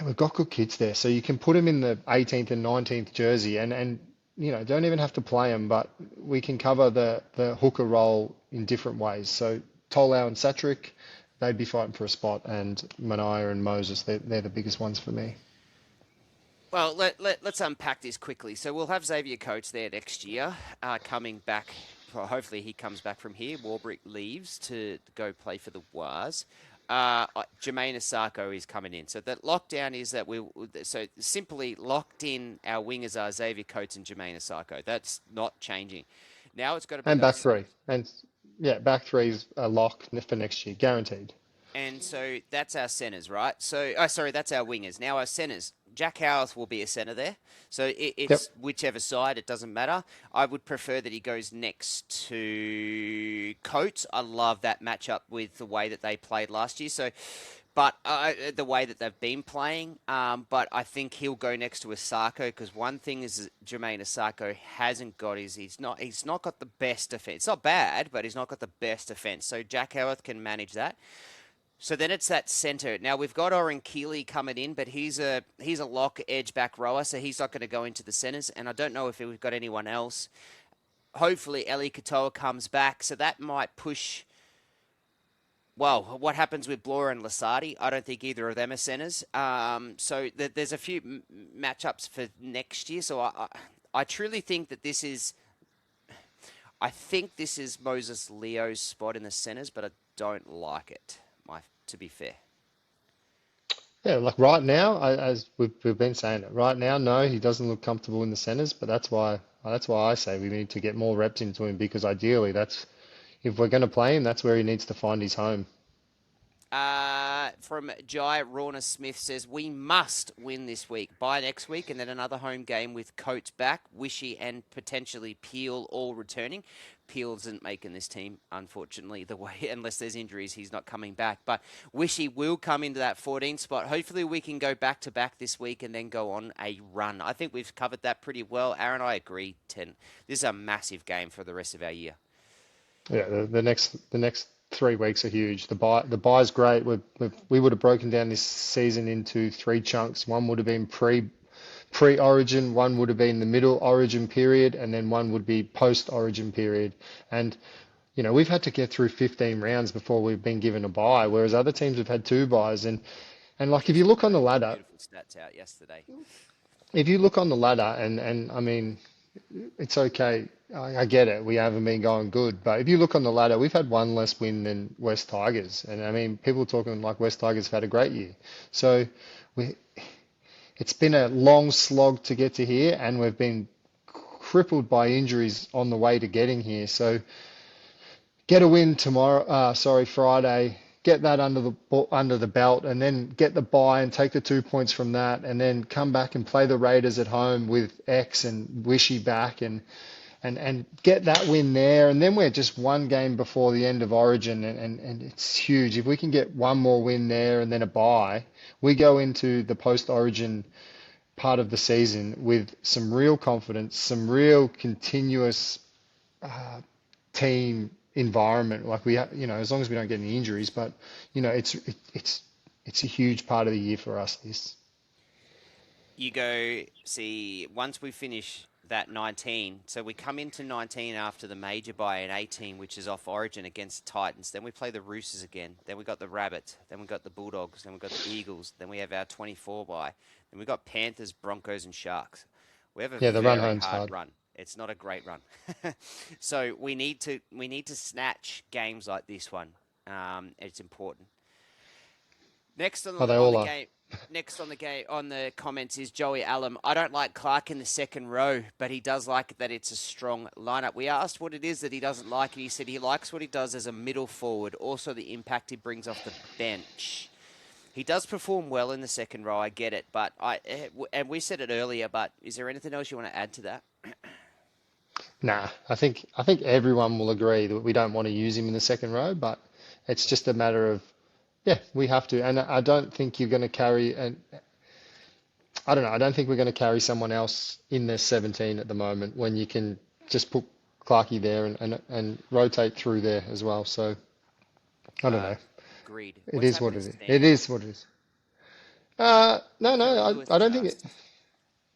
we've got good kids there. So you can put him in the 18th and 19th jersey and don't even have to play him, but we can cover the hooker role in different ways. So Tolau and Satrick, they'd be fighting for a spot, and Mania and Moses, they're the biggest ones for me. Well, let's unpack this quickly. So we'll have Xavier Coates there next year, coming back. Well, hopefully he comes back from here. Warbrick leaves to go play for the Wars. Jermaine Asako is coming in. So the lockdown is that so simply locked in our wingers are Xavier Coates and Jermaine Asako. That's not changing. Now it's got to be And those back three. centers. And yeah, back three's a lock for next year, guaranteed. And so that's our centers, right? So, sorry, that's our wingers. Now our centers. Jack Howarth will be a centre there. So Yep. it's whichever side, it doesn't matter. I would prefer that he goes next to Coates. I love that matchup with the way that they played last year. So, but the way that they've been playing. But I think he'll go next to Asako because one thing is Jermaine Asako hasn't got is he's not got the best defence. It's not bad, but he's not got the best defence. So Jack Howarth can manage that. So then it's that centre. Now we've got Oren Keeley coming in, but he's a lock edge back rower, so he's not going to go into the centres. And I don't know if we've got anyone else. Hopefully Eli Katoa comes back, so that might push. Well, what happens with Bloor and Lasardi? I don't think either of them are centres. So there's a few matchups for next year. So I truly think that this is. I think this is Moses Leo's spot in the centres, but I don't like it. To be fair. Yeah, like right now, as we've been saying it, right now, no, he doesn't look comfortable in the centres, but that's why I say we need to get more reps into him because ideally that's if we're going to play him, that's where he needs to find his home. From Jai Rorna Smith says, we must win this week. By next week, and then another home game with Coates back, Wishy and potentially Peel all returning. Peel isn't making this team, unfortunately, unless there's injuries, he's not coming back. But Wishy will come into that 14 spot. Hopefully we can go back-to-back this week and then go on a run. I think we've covered that pretty well. Aaron, I agree. This is a massive game for the rest of our year. Yeah, the next 3 weeks are huge. The bye's great. We would have broken down this season into 3 chunks. One would have been pre-origin, one would have been the middle origin period, and then one would be post-origin period. And we've had to get through 15 rounds before we've been given a bye, whereas other teams have had 2 byes. And like if you look on the ladder, Beautiful stats out yesterday. if you look on the ladder, and I mean, it's okay. I get it. We haven't been going good, but if you look on the ladder, we've had one less win than West Tigers, and I mean, people are talking like West Tigers have had a great year. So we, it's been a long slog to get to here, and we've been crippled by injuries on the way to getting here. So get a win tomorrow. Friday. Get that under the belt, and then get the bye and take the 2 points from that, and then come back and play the Raiders at home with X and Wishy back, and get that win there, and then we're just one game before the end of Origin, and it's huge. If we can get one more win there and then a bye, we go into the post-Origin part of the season with some real confidence, some real continuous team environment. Like as long as we don't get any injuries, but it's a huge part of the year for us. This. You go see once we finish that 19. So we come into 19 after the major bye in 18, which is off Origin against Titans. Then we play the Roosters again. Then we got the Rabbits. Then we got the Bulldogs. Then we got the Eagles. Then we have our 24 bye. Then we got Panthers, Broncos, and Sharks. We have a Yeah, the run very home's hard. run. It's not a great run. So we need to snatch games like this one. It's important. Next on Oh, they on all the are. game. Next on the comments is Joey Allen. I don't like Clark in the second row, but he does like that it's a strong lineup. We asked what it is that he doesn't like, and he said he likes what he does as a middle forward. Also, the impact he brings off the bench. He does perform well in the second row. I get it, but and we said it earlier. But is there anything else you want to add to that? Nah, I think everyone will agree that we don't want to use him in the second row, but it's just a matter of yeah, we have to. And I don't think you're going to carry and I don't know. I don't think we're going to carry someone else in their 17 at the moment when you can just put Clarkey there and rotate through there as well. So I don't know. Agreed. It What's is what happening it to is. Stan? It is what it is. No, Joey no, Lewis I has don't think asked.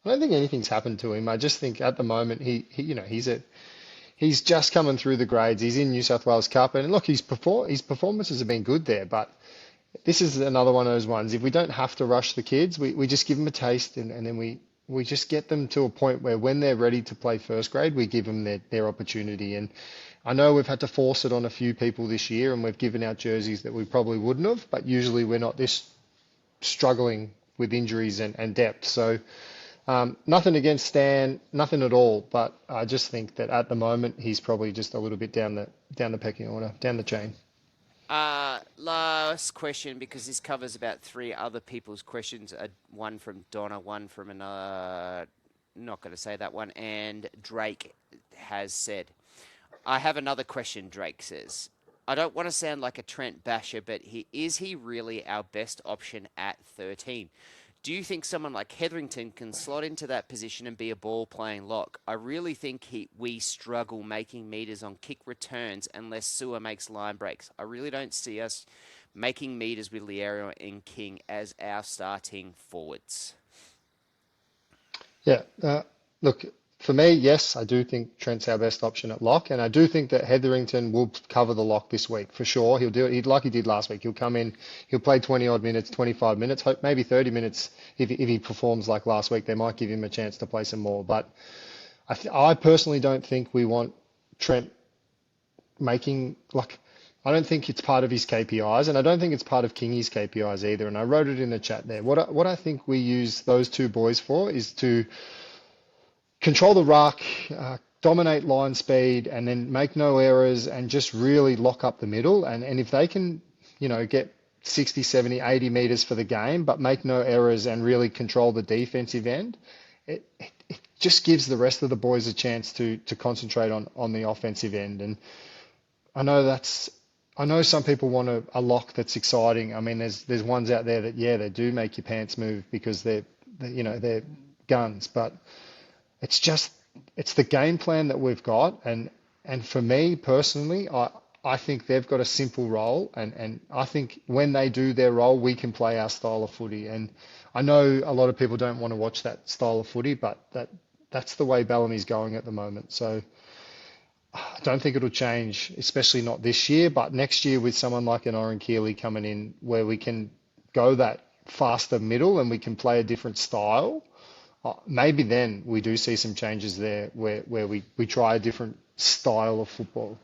I don't think anything's happened to him. I just think at the moment he's just coming through the grades. He's in New South Wales Cup, and look, his performances have been good there. But this is another one of those ones. If we don't have to rush the kids, we just give them a taste, and then we we just get them to a point where when they're ready to play first grade, we give them their opportunity. And I know we've had to force it on a few people this year, and we've given out jerseys that we probably wouldn't have, but usually we're not this struggling with injuries and depth. So nothing against Stan, nothing at all. But I just think that at the moment he's probably just a little bit down the pecking order, down the chain. Last question, because this covers about three other people's questions. One from Donna, one from another. Not going to say that one. And Drake has said, I have another question, Drake says. I don't want to sound like a Trent basher, but is he really our best option at 13? Do you think someone like Hetherington can slot into that position and be a ball-playing lock? I really think we struggle making meters on kick returns unless Sewer makes line breaks. I really don't see us making meters with Liero and King as our starting forwards. Yeah, look, for me, yes, I do think Trent's our best option at lock, and I do think that Hetherington will cover the lock this week for sure. He'll do it like he did last week. He'll come in, he'll play 20 odd minutes, 25 minutes, hope maybe 30 minutes if he performs like last week. They might give him a chance to play some more, but I personally don't think we want Trent making like. I don't think it's part of his KPIs, and I don't think it's part of Kingy's KPIs either. And I wrote it in the chat there. What I think we use those two boys for is to control the ruck, dominate line speed, and then make no errors and just really lock up the middle. And if they can, get 60, 70, 80 meters for the game, but make no errors and really control the defensive end, it just gives the rest of the boys a chance to concentrate on the offensive end. And I know some people want a lock that's exciting. I mean, there's ones out there that, yeah, they do make your pants move because they're guns, but it's the game plan that we've got, and for me personally, I think they've got a simple role, and I think when they do their role, we can play our style of footy. And I know a lot of people don't want to watch that style of footy, but that's the way Bellamy's going at the moment. So I don't think it'll change, especially not this year, but next year with someone like an Oren Keeley coming in, where we can go that faster middle and we can play a different style. Maybe then we do see some changes there where we try a different style of football.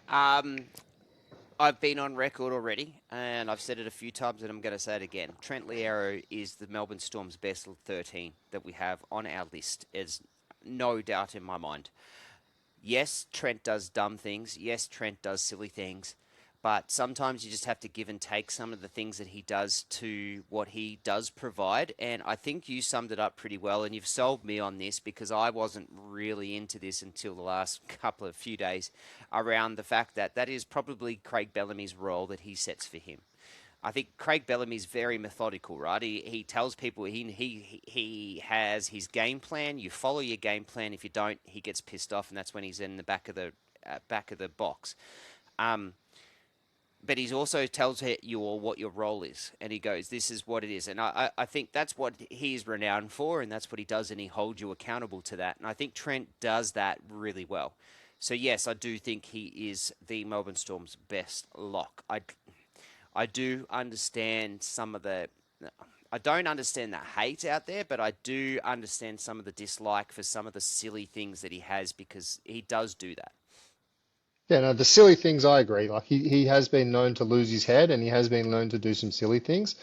I've been on record already, and I've said it a few times, and I'm going to say it again. Trent Liero is the Melbourne Storm's best 13 that we have on our list. There's no doubt in my mind. Yes, Trent does dumb things. Yes, Trent does silly things. But sometimes you just have to give and take some of the things that he does to what he does provide. And I think you summed it up pretty well. And you've sold me on this, because I wasn't really into this until the last few days, around the fact that is probably Craig Bellamy's role that he sets for him. I think Craig Bellamy's very methodical, right? He tells people he has his game plan. You follow your game plan. If you don't, he gets pissed off, and that's when he's in the back of the box. But he also tells you all what your role is, and he goes, this is what it is. And I think that's what he's renowned for, and that's what he does, and he holds you accountable to that. And I think Trent does that really well. So, yes, I do think he is the Melbourne Storm's best lock. I do understand some of the... I don't understand the hate out there, but I do understand some of the dislike for some of the silly things that he has, because he does do that. Yeah, no, the silly things, I agree. Like he has been known to lose his head, and he has been known to do some silly things.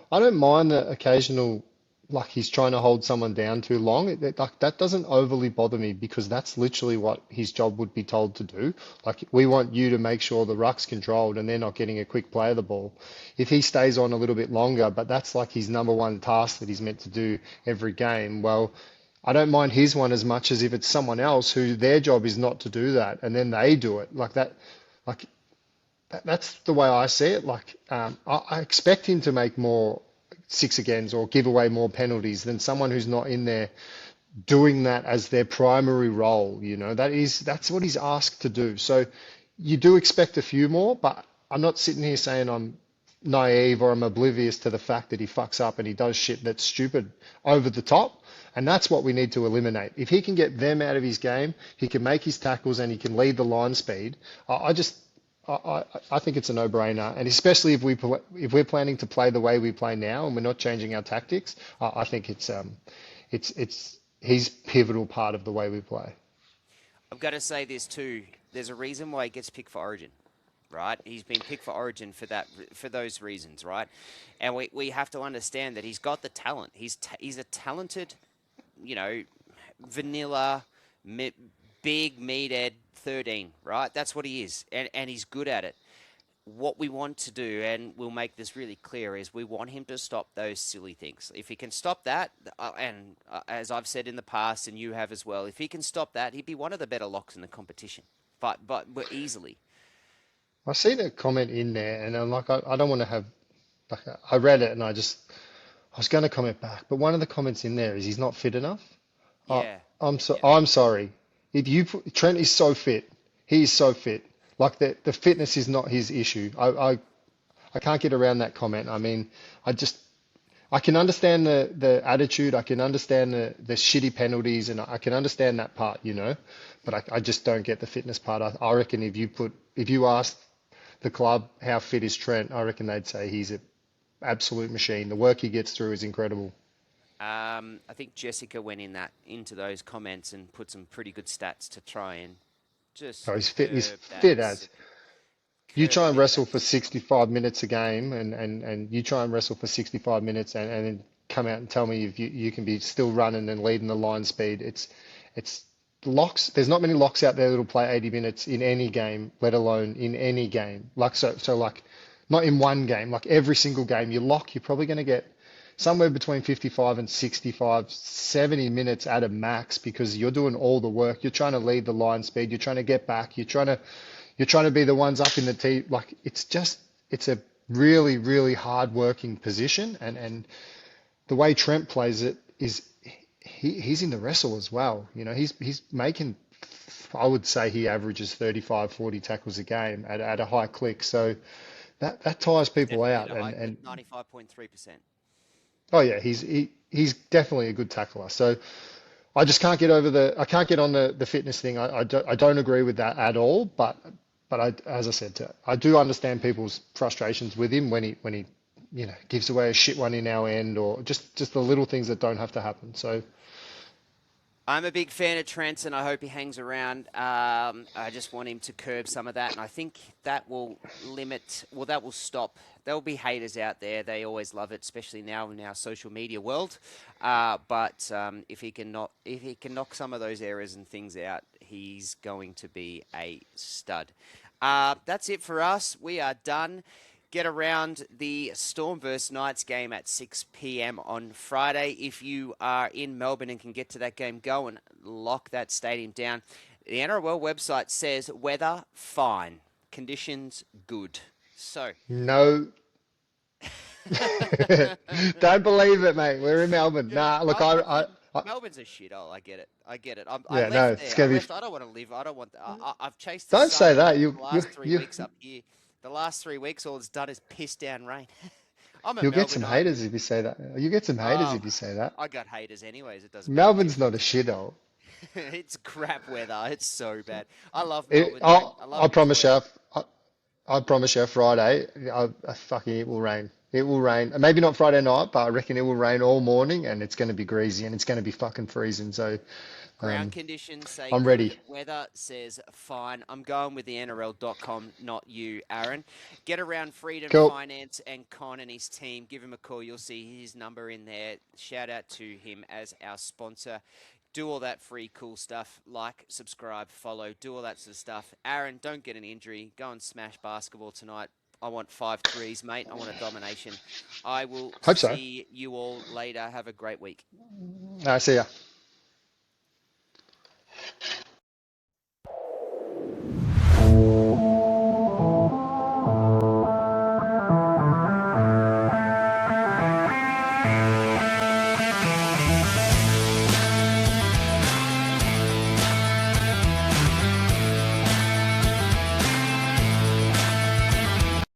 I don't mind the occasional, like he's trying to hold someone down too long. Like that doesn't overly bother me, because that's literally what his job would be told to do. Like, we want you to make sure the ruck's controlled and they're not getting a quick play of the ball. If he stays on a little bit longer, but that's like his number one task that he's meant to do every game, well, I don't mind his one as much as if it's someone else who their job is not to do that, and then they do it like that. Like that's the way I see it. Like I expect him to make more six agains or give away more penalties than someone who's not in there doing that as their primary role. That's what he's asked to do. So you do expect a few more, but I'm not sitting here saying I'm naive or I'm oblivious to the fact that he fucks up and he does shit that's stupid over the top. And that's what we need to eliminate. If he can get them out of his game, he can make his tackles and he can lead the line speed. I think it's a no-brainer. And especially if we're planning to play the way we play now and we're not changing our tactics, I think he's pivotal part of the way we play. I've got to say this too. There's a reason why he gets picked for Origin, right? He's been picked for Origin for those reasons, right? And we have to understand that he's got the talent. He's a talented, you know, vanilla, mi- big meathead 13, right? That's what he is, and he's good at it. What we want to do, and we'll make this really clear, is we want him to stop those silly things. If he can stop that, and as I've said in the past, and you have as well, if he can stop that, he'd be one of the better locks in the competition. But easily. I seen a comment in there, and I'm like, I don't want to have like I read it, and I was going to comment back, but one of the comments in there is he's not fit enough. I, Yeah, yeah. I'm sorry. If you put, Trent is so fit, he is so fit. Like the fitness is not his issue. I can't get around that comment. I mean, I just I can understand the attitude. I can understand the shitty penalties, and I can understand that part, But I just don't get the fitness part. I reckon if you asked the club how fit is Trent, I reckon they'd say he's an absolute machine. The work he gets through is incredible. I think Jessica went into those comments and put some pretty good stats to try and just Oh, he's fit. He's fit as. You curb a try and bit of wrestle that. for 65 minutes a game, and you try and wrestle for 65 minutes, and then come out and tell me if you can be still running and leading the line speed. It's locks. There's not many locks out there that'll play 80 minutes in any game, let alone in any game. Like so like not in one game, like every single game you lock, you're probably going to get somewhere between 55 and 65, 70 minutes at a max because you're doing all the work. You're trying to lead the line speed. You're trying to get back. You're trying to be the ones up in the tee. Like it's a really, really hard working position. And the way Trent plays it is he's in the wrestle as well. He's making, I would say he averages 35, 40 tackles a game at a high click. So that tires people Definitely at out. a high clip, And 95.3%. oh yeah, he's definitely a good tackler. So I just can't get over I can't get on the fitness thing. I don't agree with that at all. As I said, I do understand people's frustrations with him when he gives away a shit one in our end or just the little things that don't have to happen. So I'm a big fan of Trent, and I hope he hangs around. I just want him to curb some of that, and I think that will that will stop. There'll be haters out there. They always love it, especially now in our social media world. But if he can knock some of those errors and things out, he's going to be a stud. That's it for us. We are done. Get around the Storm vs Knights game at 6 p.m. on Friday. If you are in Melbourne and can get to that game, go and lock that stadium down. The NRL website says weather fine, conditions good. So, no, don't believe it, mate. We're in Melbourne. yeah, Nah, look, Melbourne's a shithole. I get it. I get it. I yeah, no, left it's there. I gonna be. left. I don't want to live. I don't want. I've chased the Don't sun say that. the last three weeks up here. The last 3 weeks, all it's done is piss down rain. I'm a You'll get some Melbourneite. haters if you say that. You get some haters Oh, if you say that. I got haters anyways. It doesn't make a Melbourne's not a difference. shithole. It's crap weather. It's so bad. I love It, Melbourne though. I, I I love promise Victoria. you, I promise you, Friday, fucking it will rain. It will rain. Maybe not Friday night, but I reckon it will rain all morning, and it's going to be greasy, and it's going to be fucking freezing. So, Ground um, conditions say I'm good. ready. Weather says fine. I'm going with the NRL.com, not you, Aaron. Get around Freedom Cool. Finance and Con and his team. Give him a call. You'll see his number in there. Shout out to him as our sponsor. Do all that free cool stuff. Like, subscribe, follow, do all that sort of stuff. Aaron, don't get an injury. Go and smash basketball tonight. I want 5 threes, mate. I want a domination. I will Hope so. see you all later. Have a great week. See ya.